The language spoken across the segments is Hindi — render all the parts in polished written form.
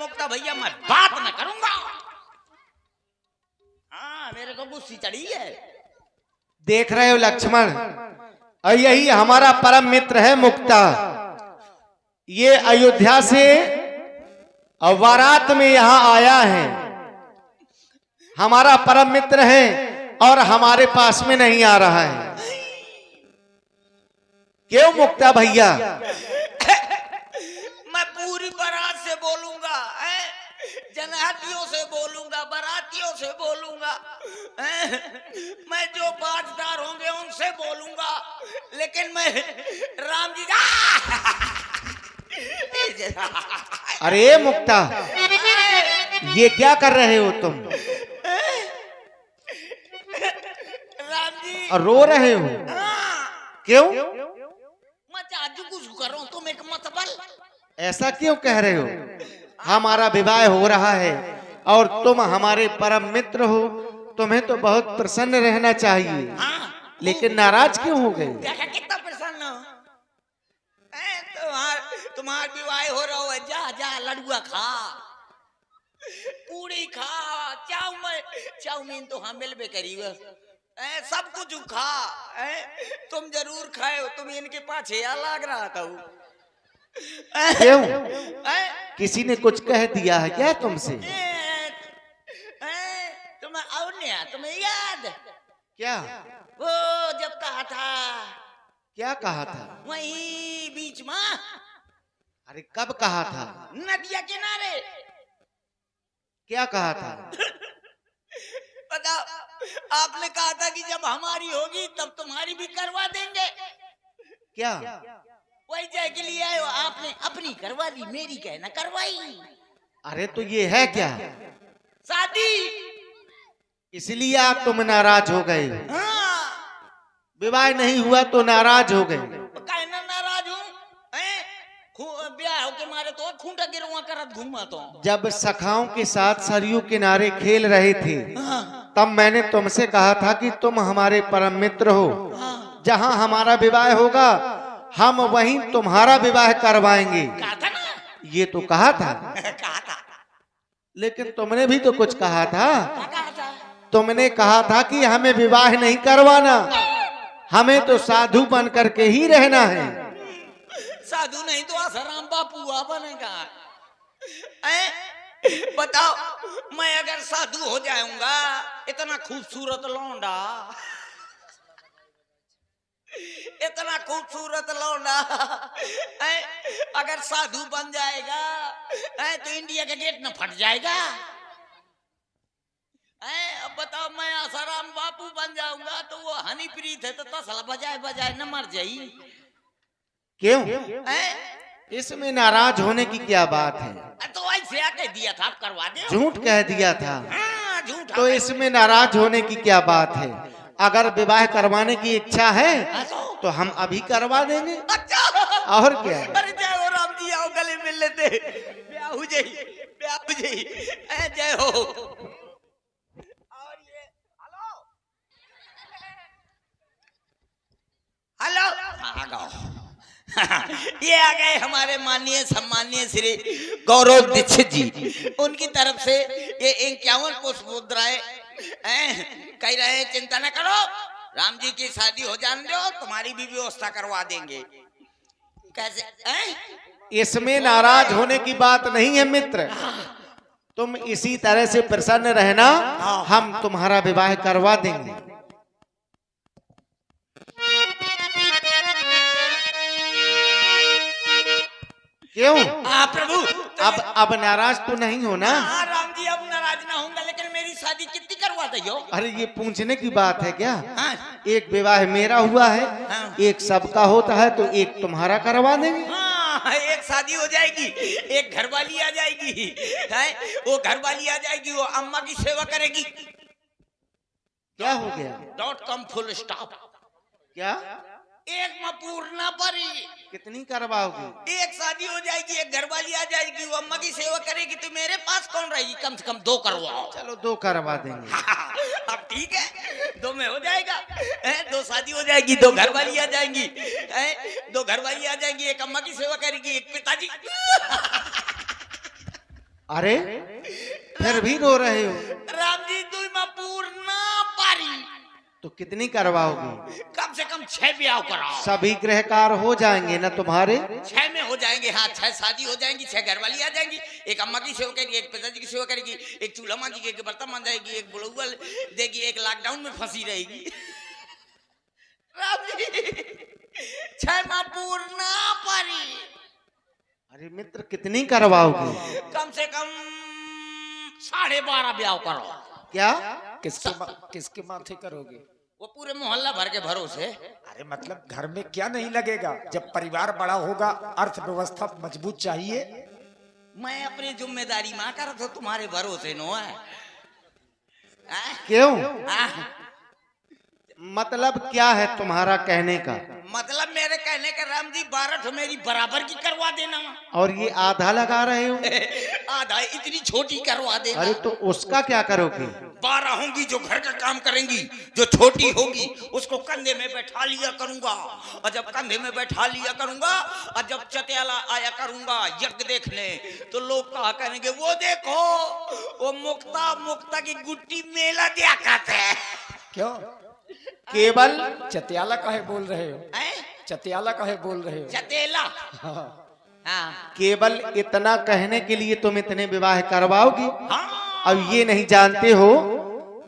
मुक्ता भैया मैं बात न करूंगा। हाँ मेरे को गुस्सी चढ़ी है। देख रहे हो लक्ष्मण, और यही हमारा परम मित्र है मुक्ता। ये अयोध्या से बारात में यहाँ आया है, हमारा परम मित्र है और हमारे पास में नहीं आ रहा है। क्यों मुक्ता भैया? मैं पूरी बारात से बोलूंगा, जनातियों से बोलूंगा, बारातियों से बोलूंगा, मैं जो बातदार होंगे उनसे बोलूंगा, लेकिन मैं राम जी अरे मुक्ता, ये क्या कर रहे हो तुम? राम जी और रो रहे हो क्यों? मैं चाचू कुछ कर रहा हूं, तुम एक मतबल। ऐसा क्यों कह रहे हो? हमारा विवाह हो रहा है और तुम हमारे परम मित्र हो, तुम्हें तो बहुत प्रसन्न रहना चाहिए। हाँ, लेकिन नाराज क्यों हो गए? देखा कितना प्रसन्न हो। तुम्हारा विवाह हो रहा हो, जा जा लड़ुआ खा, पूरी खा, चाउमीन तो हाँ मिलबे करी बस, सब कुछ खा, तुम जरूर खाए हो, तुम इनके पाछे या लाग रहा था। क्यों? किसी ने कुछ कह दिया है क्या तुमसे? तुम्हें और नहीं, तुम्हें याद क्या? वो जब कहा था, क्या कहा था? वहीं बीच में। अरे कब कहा था? नदिया किनारे। क्या कहा था? बताओ, आपने कहा था कि जब हमारी होगी तब तुम्हारी भी करवा देंगे। क्या? वही जय के लिए आए हो, आपने अपनी करवा दी, मेरी कहना करवाई। अरे तो ये है क्या? शादी। इसलिए आप तुम नाराज हो गए? हाँ। विवाह नहीं हुआ तो नाराज हो गए? कहना नाराज हूँ, ब्याह के मारे तो खूंटा गिरवा करत घूमा तो। जब सखाओं के साथ सरयू किनारे खेल रहे थे तब मैंने तुमसे कहा था कि तुम हमारे परम मित्र हो, जहां हमारा विवाह होगा हम वहीं तुम्हारा विवाह करवाएंगे। कहा था ना? ये तो कहा था। कहा था। लेकिन तुमने भी तो कुछ कहा था। क्या कहा था? तुमने कहा था कि हमें विवाह नहीं करवाना, हमें तो साधु बन करके ही रहना है। साधु नहीं तो आसाराम बापू बनेगा। बताओ, मैं अगर साधु हो जाऊंगा, इतना खूबसूरत लौंडा, इतना खूबसूरत लौंडा अगर साधु बन जाएगा तो इंडिया का गेट न फट जाएगा। अब बताओ, मैं आसाराम बापू बन जाऊंगा तो वो हनीप्रीत है तो तसला बजाए बजाए न मर जाई। क्यों? इसमें नाराज होने की क्या बात है? तो ऐसे कह दिया था, आप करवा दे। झूठ कह दिया था। हाँ, झूठ। तो इसमें नाराज होने की क्या बात है? अगर विवाह करवाने की इच्छा है तो हम अभी करवा देंगे। अच्छा। और क्या? अरे जय हो राम जी, आओ गले मिल लेते, ब्याह हो जाई, ब्याह हो जाई। जय हो। और ये हेलो हेलो ये आ गए हमारे माननीय सम्माननीय श्री गौरव दीक्षित जी। उनकी तरफ से ये 51 पुष्प मुद्राएं कह रहे हैं, चिंता न करो, राम जी की शादी हो जाने दो, तुम्हारी भी व्यवस्था करवा देंगे। कैसे? इसमें नाराज होने की बात नहीं है मित्र, तुम इसी तरह से प्रसन्न रहना, हम तुम्हारा विवाह करवा देंगे। क्यों? प्रभु अब नाराज तो नहीं हो ना? हाँ राम जी, अब नाराज ना होऊंगा, लेकिन मेरी शादी कितनी करवा दो? अरे ये पूछने की बात है क्या? हाँ। एक विवाह मेरा हुआ है, हाँ। एक सबका होता है, तो एक तुम्हारा करवा देंगे। हाँ, एक शादी हो जाएगी, एक घरवाली आ जाएगी, वो घरवाली आ जाएगी, वो अम्मा की सेवा करेगी। क्या हो गया? .com full stop. क्या? एक में पूर्ण परी। कितनी करवाओगी? एक शादी हो जाएगी, एक घरवाली आ जाएगी, वो अम्मा की सेवा करेगी, तो मेरे पास कौन रहेगी? कम से कम 2 करवाओ। चलो 2 करवा देंगे। अब ठीक है, 2 में हो जाएगा। 2 शादी हो जाएगी, 2 घरवाली आ जाएंगी, 2 घरवाली आ जाएंगी, एक अम्मा की सेवा करेगी, एक पिताजी। अरे फिर भी रो रहे हो? राम जी दुई में पूर्ण पारी तो कितनी करवाओगी? कम से कम 6 ब्याह कराओ। सभी गृहकार हो जाएंगे ना तुम्हारे? 6 में हो जाएंगे। हाँ 6 शादी हो जाएंगी, 6 घरवाली आ जाएंगी। एक अम्मा की सेवा करेगी, एक पिताजी की सेवा करेगी, एक चूल्हा मांजेगी, एक बर्तन मान जाएगी, एक बुलौआ देगी, एक लॉकडाउन में फंसी रहेगी। राम जी 6 माह पूर्ण पारी। अरे मित्र कितनी करवाओगी? कम से कम 12.5 ब्याह करो। क्या? किसके माथे करोगे? वो पूरे मोहल्ला भर के भरोसे। अरे मतलब घर में क्या नहीं लगेगा? जब परिवार बड़ा होगा, अर्थव्यवस्था मजबूत चाहिए। मैं अपनी जिम्मेदारी मां कर तो तुम्हारे भरोसे नो है। क्यों? आ? मतलब क्या है तुम्हारा कहने का? मतलब मेरे कहने का राम जी 12 मेरी बराबर की करवा देना। और ये आधा लगा रहे हो? आधा इतनी छोटी करवा देना। अरे तो उसका क्या करोगे? 12 होंगी जो घर का काम करेंगी, जो छोटी होगी उसको कंधे में बैठा लिया करूंगा। और जब कंधे में बैठा लिया करूंगा और जब चटियाला आया करूंगा यज्ञ देखने, तो लोग कहा करेंगे वो देखो वो मुक्ता की गुट्टी मेला दिया करते हैं। क्यों? केवल चटियाला काहे बोल रहे हो? हैं? चटियाला काहे बोल रहे हो? चटेला। हाँ। हाँ केवल इतना कहने के लिए तुम इतने विवाह करवाओगी? हाँ। अब ये नहीं जानते हो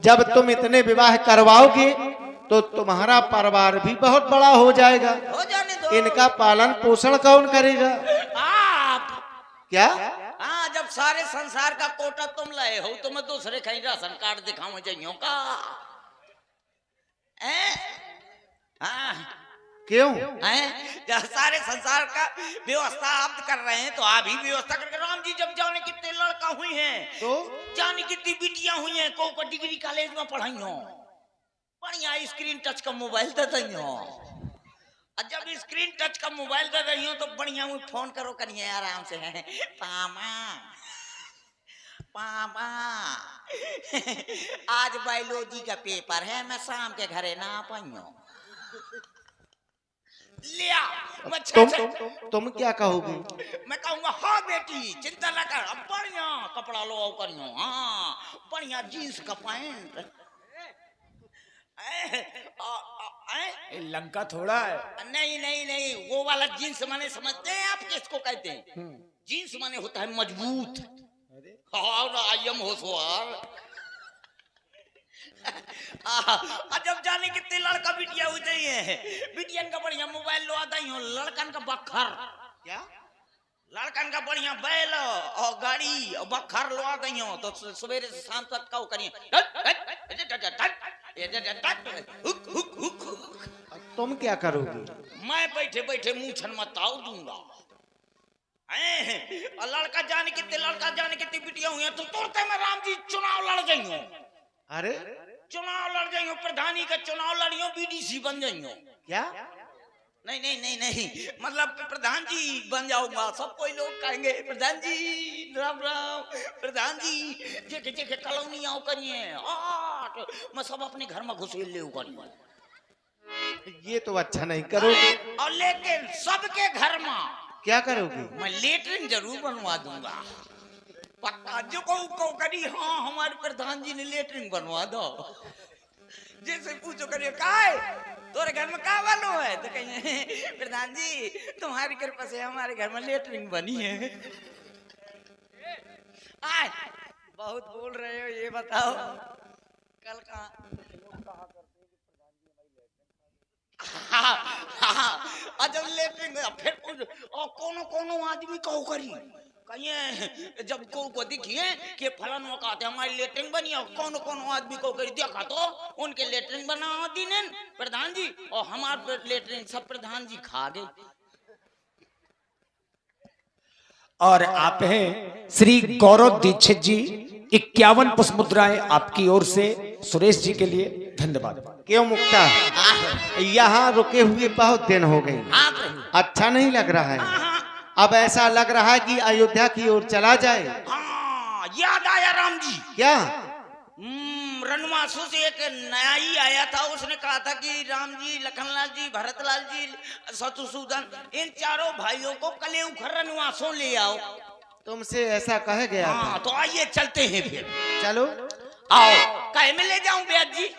जब तुम इतने विवाह करवाओगे तो तुम्हारा परिवार भी बहुत बड़ा हो जाएगा। हो जाने दो। इनका पालन पोषण कौन करेगा? आप। क्या? हाँ जब सारे संसार का कोटा तुम लाए हो तो मैं दूसरे कहीं राशन कार्ड दिखाऊं चाहिए का? हाँ क्यों? जब सारे संसार का व्यवस्था आप कर रहे हैं तो आप ही व्यवस्था करके। राम जी जब जाने कितने लड़का हुई हैं, तो जाने कितनी बिटियां हुई हैं, को डिग्री कॉलेज में पढ़ाई हो, बढ़िया स्क्रीन टच का मोबाइल दे दी हो। और जब स्क्रीन टच का मोबाइल दे रही हो तो बढ़िया फोन करो करिए आराम से। पामा पामा आज बायोलॉजी का पेपर है, मैं शाम के घरे ना पाइयो लिया। तुम क्या कहोगे? मैं कहूंगा हाँ बेटी चिंता न कर, अब बढ़िया कपड़ा लो करियो। हाँ बढ़िया जीन्स का पैंट। लंका थोड़ा है। नहीं नहीं नहीं वो वाला जीन्स माने समझते हैं आप किसको कहते हैं? जीन्स माने होता है मजबूत। आयम होशवार। जब जाने कितने लड़का बिटिया हो जाइए, बिटियन का बढ़िया मोबाइल लो आता ही लड़कन का बखर। क्या? लड़कन का बढ़िया बैल और गाड़ी और बखर लो आता ही हो तो सवेरे से शाम तक का करिए। तुम क्या करोगी? मैं बैठे बैठे मुंह छनमताऊ दूंगा। और लड़का जाने कितने बिटिया हुई हैं तो तुरंत में राम जी चुनाव लड़ जाइयो। अरे चुनाव लड़ जाइयो, प्रधानी का चुनाव लड़ियो, बीडीसी बन जाइयो। क्या? नहीं नहीं नहीं नहीं मतलब प्रधान जी बन जाऊंगा। सब कोई लोग कहेंगे प्रधान जी राम राम, प्रधान जी जेके जेके कॉलोनी आओ करिए। मैं सब अपने घर में घुसेल ले करिए। ये तो अच्छा नहीं करोगे। और लेकिन सबके घर में क्या करोगे? मैं लेटरिन जरूर बनवा दूंगा पक्का। जो को करी हाँ हमारे प्रधान जी ने लेटरिन बनवा दो। जैसे पूछो करिए काय तोरे घर में का वालो है तो कहिए प्रधान जी तुम्हारी कृपा से हमारे घर में लेटरिन बनी है। आज बहुत बोल रहे हो, ये बताओ कल कहाँ? हाँ जब लेटरिन फिर कोनो आदमी कहो करी कहिए जब को दिखिए कि फलन कहते हमारी लेटरिन बनी और कोनो आदमी को करी देखा तो उनके लेटरिन बना दीने प्रधान जी और हमारे लेटरिन सब प्रधान जी खा गए। और आप हैं श्री गौरव दीक्षित जी, 51 पुष्प मुद्राएं आपकी ओर से सुरेश जी के लिए धन्यवाद। क्यों मुक्ता? यहाँ रुके हुए बहुत दिन हो गए, अच्छा नहीं लग रहा है। अब ऐसा लग रहा है कि अयोध्या की ओर चला जाए। हाँ याद आया राम जी। क्या? रणवासों से एक नया ही आया था, उसने कहा था कि राम जी, लखनलाल जी, भरतलाल जी, शत्रुसूदन इन चारों भाइयों को कलेऊ रणवासों ले आओ। तुमसे ऐसा कह गया था। हाँ तो आइए चलते हैं फिर। चलो। आओ, कहे में ले जाऊं ब्याज जी?